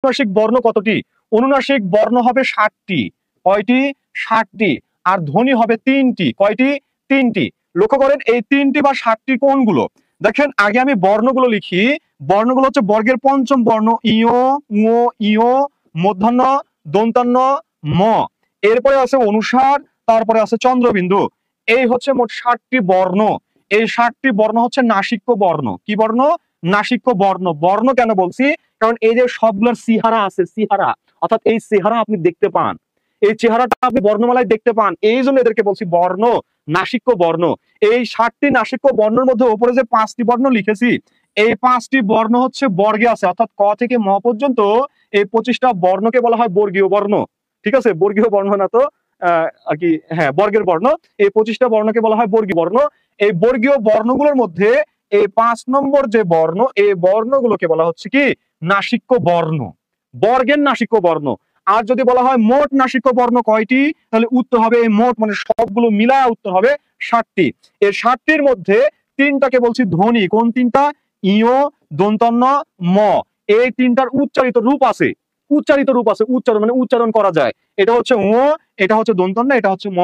অনুনাসিক বর্ণ কতটি? অনুনাসিক বর্ণ হবে 60টি। কয়টি? 60টি। আর ধ্বনি হবে 3টি। কয়টি? 3টি। লক্ষ্য করেন এই 3টি বা 60টি কোনগুলো? দেখেন আগে আমি বর্ণগুলো লিখি। বর্ণগুলো হচ্ছে বর্গের পঞ্চম বর্ণ ইয়, ঙ, ইয়, মূর্ধন্য, দন্তান্ন, ম। এরপরে আছে অনুসার, তারপরে আছে চন্দ্রবিন্দু। এই হচ্ছে মোট 60টি বর্ণ। এই 60টি বর্ণ হচ্ছে নাসিক্য বর্ণ। কি বর্ণ? নাসিক্য বর্ণ। বর্ণ কেন বলছি? কারণ এই যে সবগুলোর সিহারা আছে, সিহারা অর্থাৎ এই চেহারা আপনি দেখতে পান, এই চেহারাটা আপনি বর্ণমালায় দেখতে পান, এই জন্য এদেরকে বলছি বর্ণ, নাসিক্য বর্ণ। এই 60টি নাসিক্য বর্ণের মধ্যে উপরে যে 5টি বর্ণ লিখেছি, এই 5টি বর্ণ হচ্ছে বর্গে আছে, অর্থাৎ ক থেকে ম পর্যন্ত এই 25টা বর্ণকে বলা হয় বর্গীয় বর্ণ। ঠিক আছে, বর্গীয় বর্ণ না তো আর কি, হ্যাঁ বর্গের বর্ণ। এই 25টা বর্ণকে বলা হয় বর্গীয় বর্ণ। এই বর্গীয় বর্ণগুলোর মধ্যে এই 5 নম্বর যে বর্ণ, এই বর্ণগুলোকে বলা হচ্ছে কি নাসিক্য বর্ণ, বর্গের নাসিক্য বর্ণ। আর যদি বলা হয় মোট নাসিক্য বর্ণ কয়টি, তাহলে উত্তর হবে এই মোট মানে সবগুলো মিলায় উত্তর হবে 60টি। এই 60টির মধ্যে 3টাকে বলছি ধ্বনি। কোন 3টা? ইয়, দন্তন্য, ম। এই 3টার উচ্চারিত রূপ আছে, উচ্চারিত রূপ আছে, উচ্চারণ মানে উচ্চারণ করা যায়। এটা হচ্ছে ঙ, এটা হচ্ছে দন্তন্য, এটা হচ্ছে ম।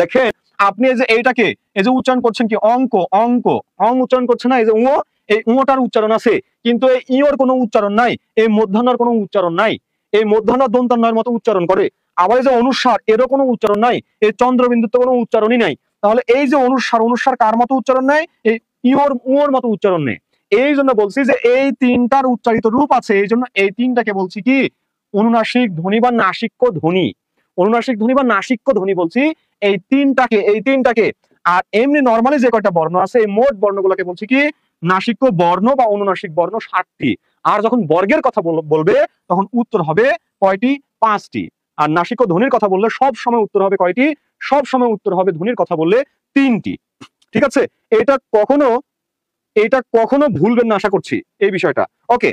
দেখেন আপনি এই যে এইটাকে এই যে উচ্চারণ করছেন কি অঙ্ক, অঙ্ক, অং উচ্চারণ করছেন না, এই যে ঙ, এই ঙটার উচ্চারণ আছে, কিন্তু এই ইয়র কোনো উচ্চারণ নাই, এই মধ্যাহ্নর কোনো উচ্চারণ নাই। এই মধ্যাহ্ন দন্তান্নর মতো উচ্চারণ করে। আবার এই যে অনুসার, এরও কোনো উচ্চারণ নাই, এই চন্দ্রবিন্দুর তো কোনো উচ্চারণই নাই। তাহলে এই যে অনুসার, অনুসার কার মতো উচ্চারণ নাই? এই ইয়র উঁর মতো উচ্চারণ নেই। এই জন্য বলছি যে এই 3টার উচ্চারিত রূপ আছে, এই জন্য এই 3টাকে বলছি কি অনুনাসিক ধ্বনি বা নাসিক্য ধ্বনি। অনুনাসিক ধ্বনি বা নাসিক্য ধ্বনি বলছি এই 3টাকে, এই 3টাকে। আর এমনি নরমালি যে কয়টা বর্ণ আছে এই মোট বর্ণগুলোকে বলছি কি নাসিক্য বর্ণ বা অনুনাসিক বর্ণ 60টি। আর যখন বর্গের কথা বলবে তখন উত্তর হবে কয়টি? 5টি। আর নাসিক্য ধ্বনির কথা বললে সব সময় উত্তর হবে কয়টি? সব সময় উত্তর হবে ধ্বনির কথা বললে 3টি। ঠিক আছে, এটা কখনো ভুলবেন না আশা করছি এই বিষয়টা। ওকে,